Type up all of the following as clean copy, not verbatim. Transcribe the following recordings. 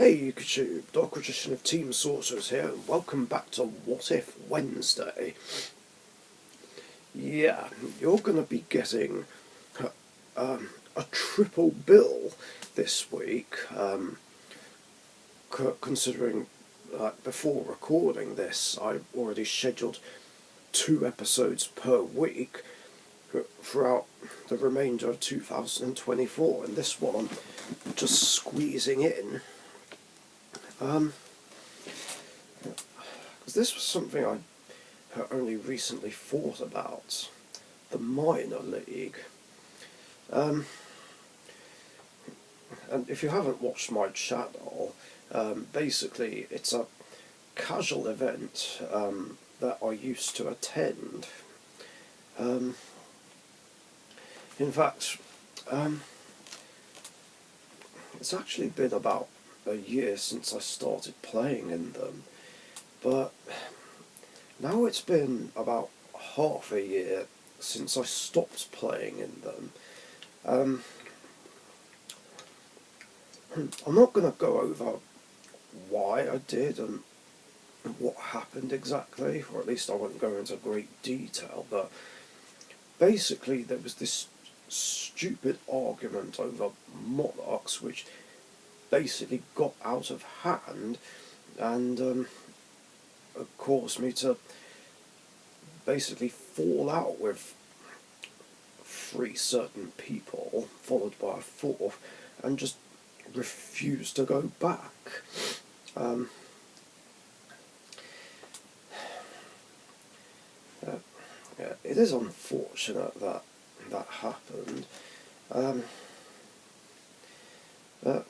Hey YouTube, Dark Magician of Team Sorcerers here, and welcome back to What If Wednesday. Yeah, you're going to be getting a triple bill this week, considering before recording this I've already scheduled 2 episodes per week throughout the remainder of 2024, and this one I'm just squeezing in. Because this was something I only recently thought about, the minor league. And if you haven't watched my channel, basically it's a casual event that I used to attend. In fact, it's actually been about a year since I started playing in them, but now it's been about half a year since I stopped playing in them. I'm not going to go over why I did and what happened exactly, or at least I won't go into great detail, but basically there was this stupid argument over Monarchs which basically got out of hand and caused me to basically fall out with 3 certain people, followed by a 4th, and just refuse to go back. Yeah, it is unfortunate that that happened. But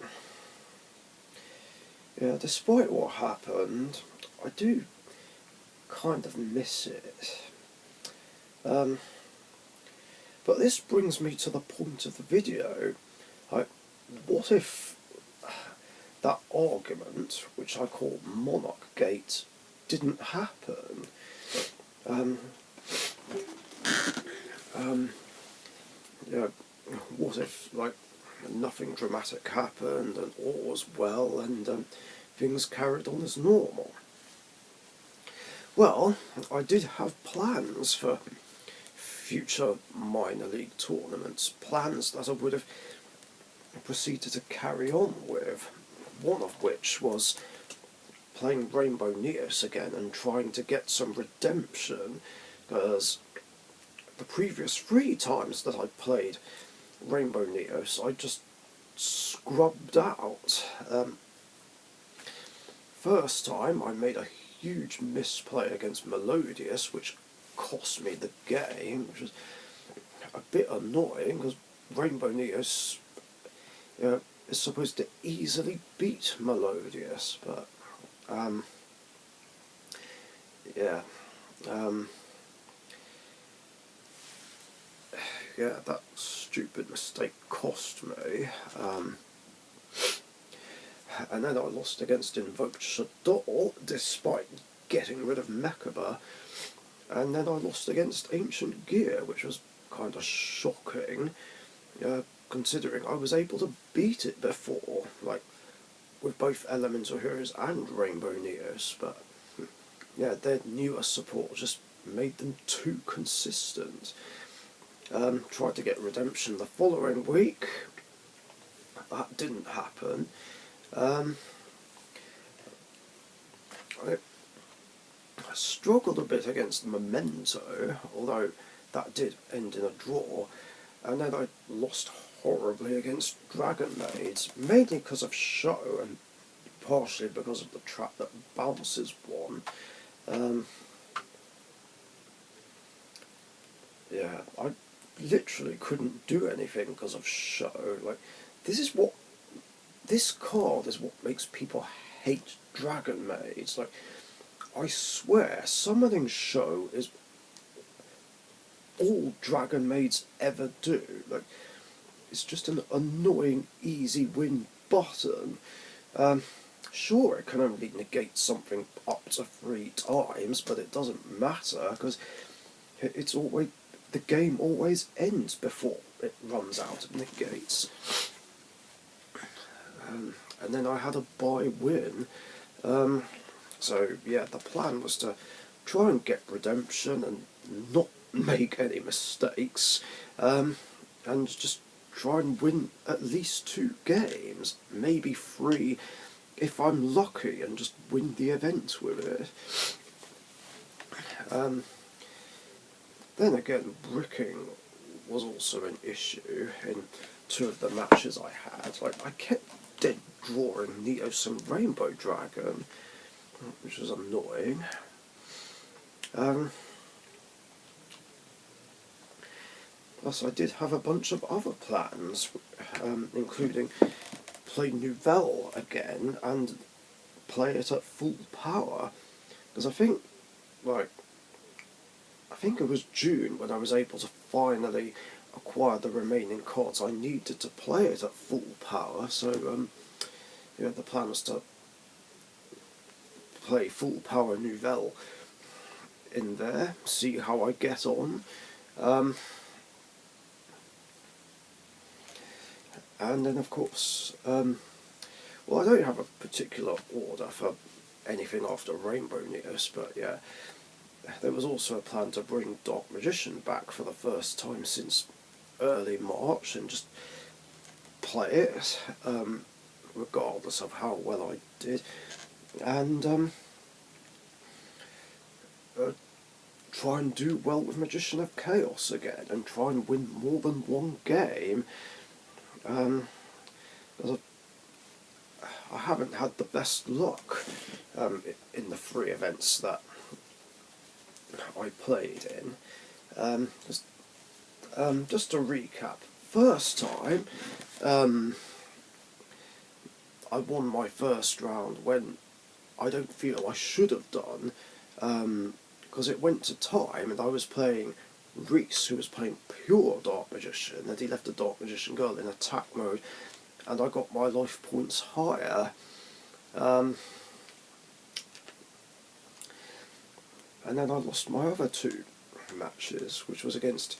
yeah, despite what happened, I do kind of miss it. But this brings me to the point of the video. Like, what if that argument, which I call Monarch Gate, didn't happen? Yeah, what if, like, nothing dramatic happened and all was well and things carried on as normal? Well, I did have plans for future minor league tournaments, plans that I would have proceeded to carry on with, one of which was playing Rainbow Neos again and trying to get some redemption, because the previous 3 times that I played Rainbow Neos I just scrubbed out. First time I made a huge misplay against Melodious, which cost me the game, which was a bit annoying because Rainbow Neos is supposed to easily beat Melodious, but yeah, yeah, that stupid mistake cost me. And then I lost against Invoked Shaddoll, despite getting rid of Mechaba, and then I lost against Ancient Gear, which was kind of shocking, considering I was able to beat it before, like, with both Elemental Heroes and Rainbow Neos, but yeah, their newer support just made them too consistent. Tried to get redemption the following week. That didn't happen. I struggled a bit against Memento, although that did end in a draw, and then I lost horribly against Dragon Maids, mainly because of show and partially because of the trap that bounces one. Yeah, I literally couldn't do anything because of show. Like, this card is what makes people hate Dragon Maids. Like, I swear, summoning show is all Dragon Maids ever do. Like, it's just an annoying, easy win button. Sure, it can only negate something up to 3 times, but it doesn't matter, because it's always, the game always ends before it runs out of negates. and then I had a bye win. So yeah, the plan was to try and get redemption and not make any mistakes, and just try and win at least 2 games, maybe 3 if I'm lucky, and just win the event with it. Then again, bricking was also an issue in 2 of the matches I had. Like, I kept dead drawing Neos and Rainbow Dragon, which was annoying. Plus, I did have a bunch of other plans, including play Nouvelle again and play it at full power, because I think it was June when I was able to finally acquire the remaining cards I needed to play it at full power. So the plan was to play full power Nouvelle in there, see how I get on. And then, of course, well, I don't have a particular order for anything after Rainbow Neos, but yeah, there was also a plan to bring Dark Magician back for the first time since early March and just play it, regardless of how well I did, and try and do well with Magician of Chaos again, and try and win more than 1 game. Because I haven't had the best luck in the 3 events that I played in. Just to recap, first time I won my first round when I don't feel I should have done, because it went to time and I was playing Reese, who was playing pure Dark Magician, and he left the Dark Magician girl in attack mode, and I got my life points higher. And then I lost my other 2 matches, which was against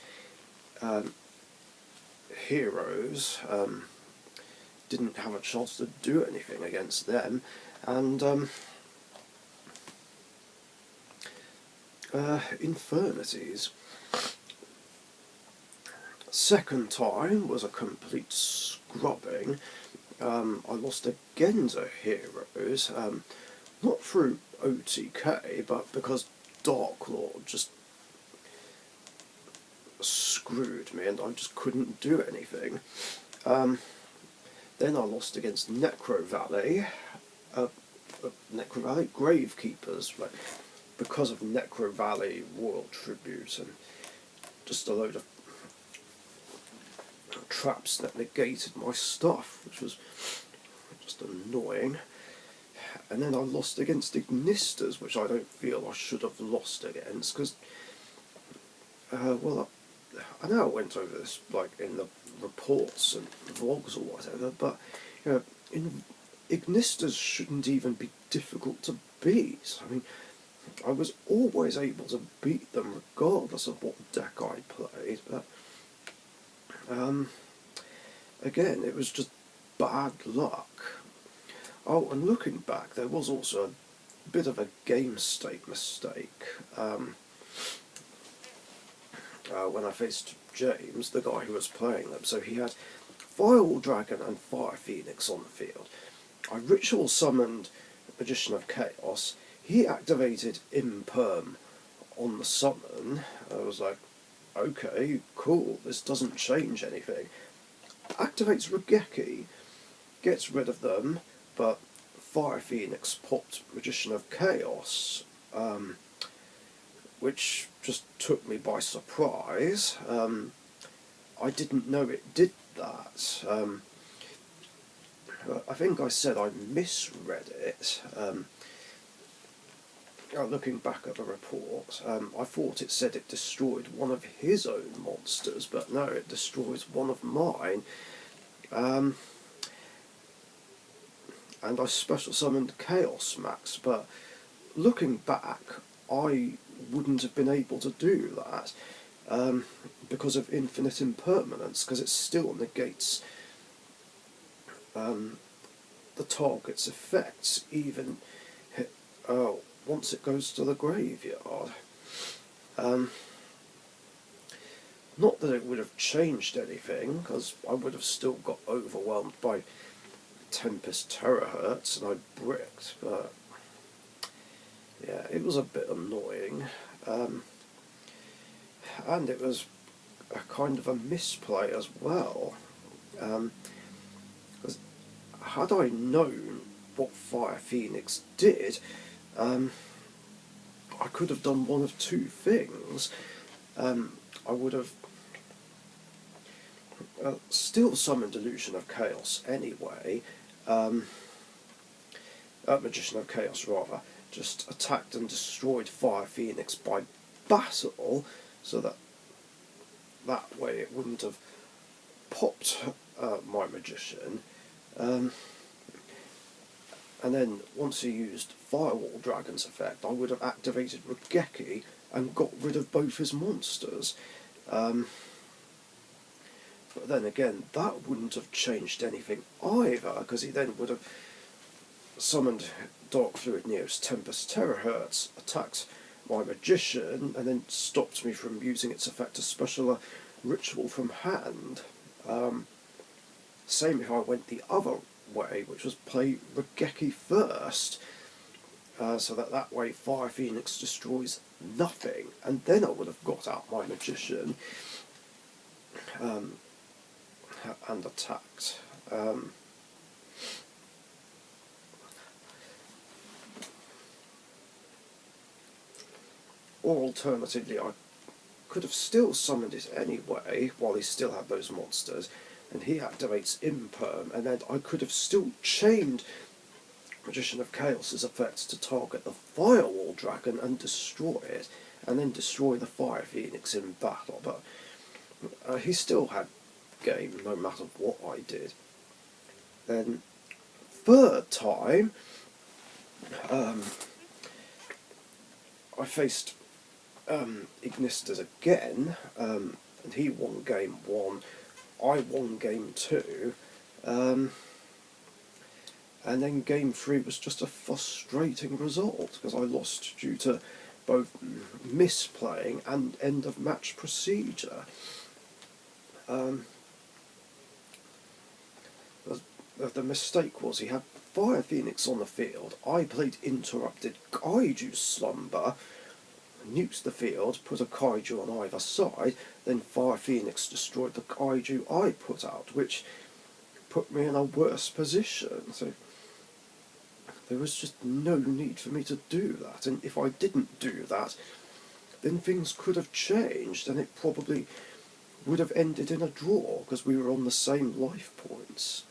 Heroes. Didn't have a chance to do anything against them, and Infernities. Second time was a complete scrubbing. I lost again to Heroes, not through OTK, but because Dark Lord just screwed me and I just couldn't do anything. Then I lost against Necro Valley Gravekeepers, because of Necro Valley Royal Tribute and just a load of traps that negated my stuff, which was just annoying. And then I lost against Ignistas, which I don't feel I should have lost against, because, well, I know I went over this in the reports and vlogs or whatever, but Ignistas shouldn't even be difficult to beat. I mean, I was always able to beat them regardless of what deck I played, but again, it was just bad luck. Oh, and looking back, there was also a bit of a game state mistake. When I faced James, the guy who was playing them, so he had Firewall Dragon and Fire Phoenix on the field. I ritual summoned Magician of Chaos. He activated Imperm on the summon. I was like, okay, cool, this doesn't change anything. Activates Regeki, gets rid of them, but Fire Phoenix popped Magician of Chaos, which just took me by surprise. I didn't know it did that. I think I said I misread it. Looking back at the report, I thought it said it destroyed one of his own monsters, but no, it destroys one of mine. And I special summoned Chaos Max, but looking back, I wouldn't have been able to do that because of Infinite Impermanence, because it still negates the target's effects even once it goes to the graveyard. Not that it would have changed anything, because I would have still got overwhelmed by Tempest Terahertz and I bricked, but yeah, it was a bit annoying. And it was a kind of a misplay as well. Because had I known what Fire Phoenix did, I could have done one of two things. I would have still summoned Illusion of Chaos anyway. Magician of Chaos rather, just attacked and destroyed Fire Phoenix by battle, so that way it wouldn't have popped my Magician. And then once he used Firewall Dragon's effect, I would have activated Raigeki and got rid of both his monsters. But then again, that wouldn't have changed anything either, because he then would have summoned Dark Fluid Neos Tempest Terahertz, attacked my Magician, and then stopped me from using its effect to special a ritual from hand. Same if I went the other way, which was play Raigeki first, so that way Fire Phoenix destroys nothing, and then I would have got out my Magician and attacked. Or alternatively, I could have still summoned it anyway, while he still had those monsters, and he activates Imperm, and then I could have still chained Magician of Chaos's effects to target the Firewall Dragon and destroy it, and then destroy the Fire Phoenix in battle, but he still had game no matter what I did. Then, third time, I faced Ignistas again, and he won game 1, I won game 2, and then game 3 was just a frustrating result, because I lost due to both misplaying and end of match procedure. The mistake was he had Fire Phoenix on the field, I played Interrupted Kaiju Slumber, nuked the field, put a kaiju on either side, then Fire Phoenix destroyed the kaiju I put out, which put me in a worse position. So there was just no need for me to do that, and if I didn't do that, then things could have changed, and it probably would have ended in a draw, because we were on the same life points.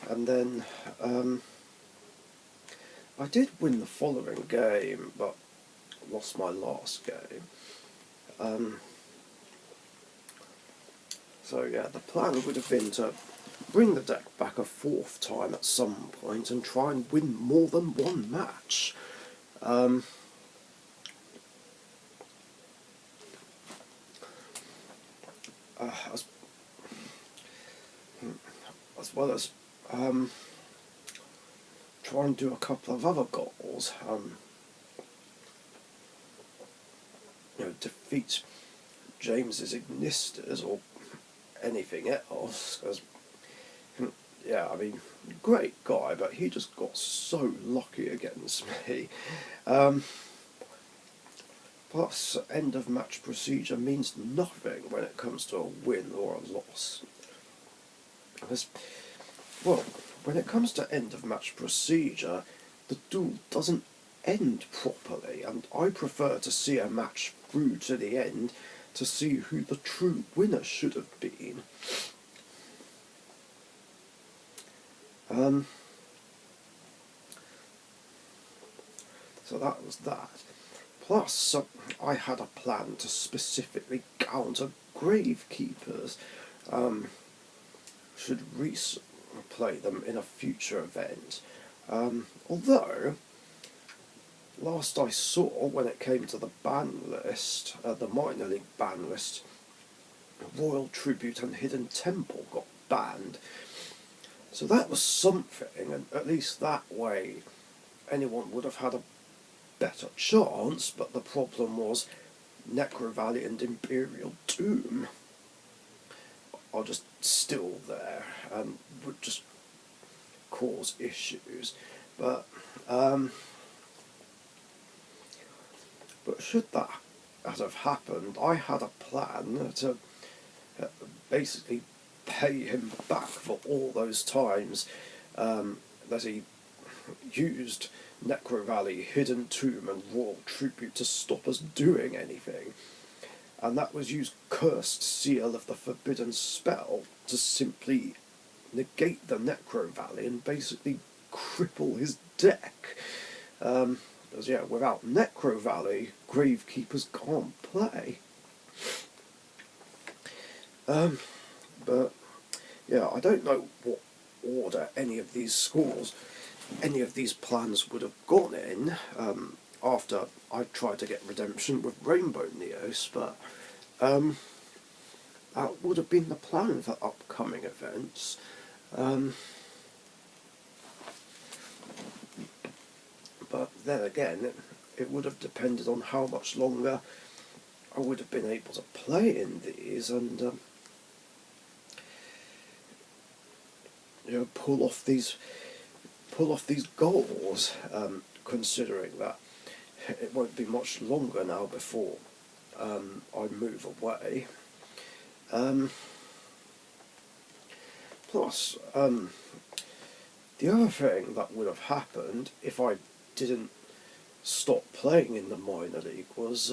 And then I did win the following game, but lost my last game. So yeah, the plan would have been to bring the deck back a fourth time at some point and try and win more than one match. As well as try and do a couple of other goals. Defeat James's Ignistas or anything else. Because, yeah, I mean, great guy, but he just got so lucky against me. Plus, end of match procedure means nothing when it comes to a win or a loss. Because, well, when it comes to end of match procedure, the duel doesn't end properly, and I prefer to see a match through to the end to see who the true winner should have been. So that was that. Plus, I had a plan to specifically counter Gravekeepers. Should replay them in a future event. Although, last I saw, when it came to the ban list, the minor league ban list, Royal Tribute and Hidden Temple got banned. So that was something, and at least that way anyone would have had a better chance, but the problem was Necro Valley and Imperial Doom are just still there and would just cause issues. But should that have happened, I had a plan to basically pay him back for all those times that he used Necro Valley, Hidden Tomb and Royal Tribute to stop us doing anything. And that was use Cursed Seal of the Forbidden Spell to simply negate the Necro Valley and basically cripple his deck. Because without Necro Valley, Gravekeepers can't play. But yeah, I don't know what order any of these plans would have gone in after I tried to get redemption with Rainbow Neos, but that would have been the plan for upcoming events. But then again, it would have depended on how much longer I would have been able to play in these and pull off these goals, considering that it won't be much longer now before I move away. Plus, the other thing that would have happened if I didn't stop playing in the minor league was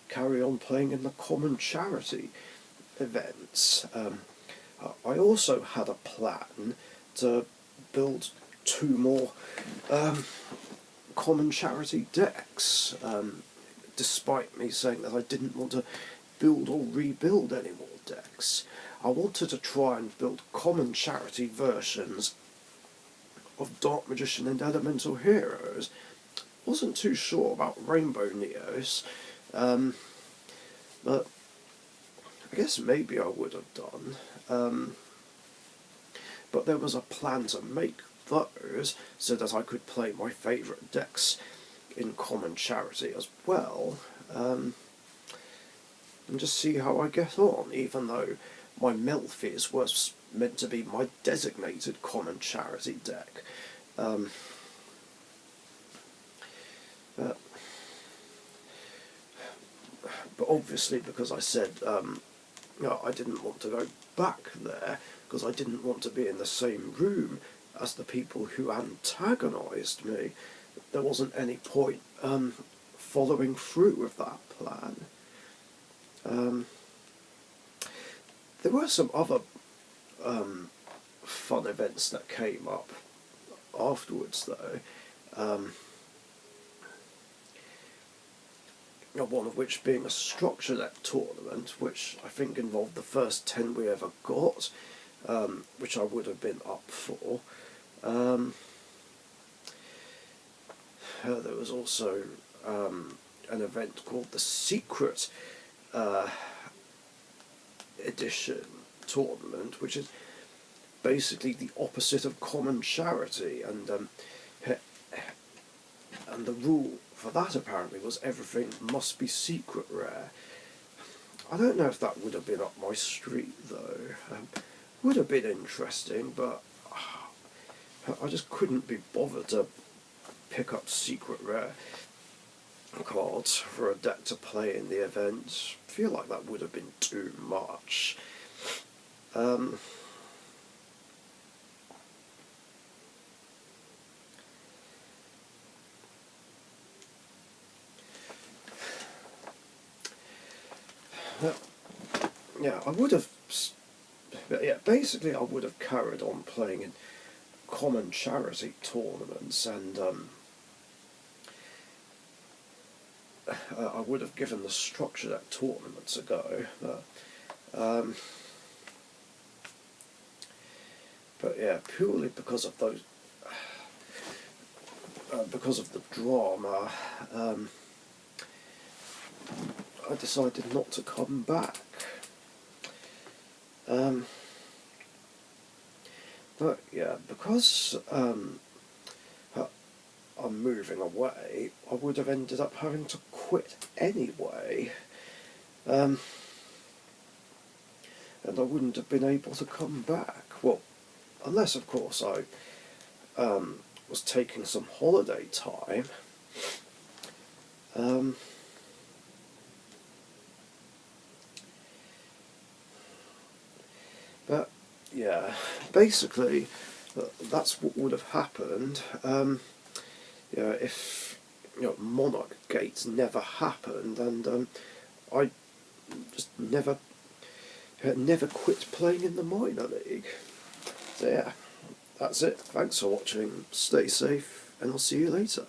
carry on playing in the common charity events. I also had a plan to build 2 more common charity decks, despite me saying that I didn't want to build or rebuild any more decks. I wanted to try and build common charity versions of Dark Magician and Elemental Heroes. Wasn't too sure about Rainbow Neos, but I guess maybe I would have done. But there was a plan to make those so that I could play my favourite decks in common charity as well, and just see how I get on, even though my Melfi's was meant to be my designated common charity deck. But obviously, because I said I didn't want to go back there, because I didn't want to be in the same room as the people who antagonised me, there wasn't any point following through with that plan. There were some other fun events that came up afterwards, though. One of which being a structure deck tournament, which I think involved the first 10 we ever got, which I would have been up for. There was also an event called the Secret Edition tournament, which is basically the opposite of common charity, and the rule for that apparently was everything must be secret rare. I don't know if that would have been up my street though. Would have been interesting, but I just couldn't be bothered to pick up secret rare cards for a deck to play in the event. I feel like that would have been too much. Yeah, I would have. Yeah, basically, I would have carried on playing in common charity tournaments, and I would have given the structure deck tournaments a go. But yeah, purely because of those because of the drama, I decided not to come back. But yeah, because I'm moving away, I would have ended up having to quit anyway. And I wouldn't have been able to come back. Well, unless, of course, I was taking some holiday time. But yeah, basically, that's what would have happened. If Monarch Gates never happened, and I just never quit playing in the minor league. So yeah, that's it. Thanks for watching. Stay safe, and I'll see you later.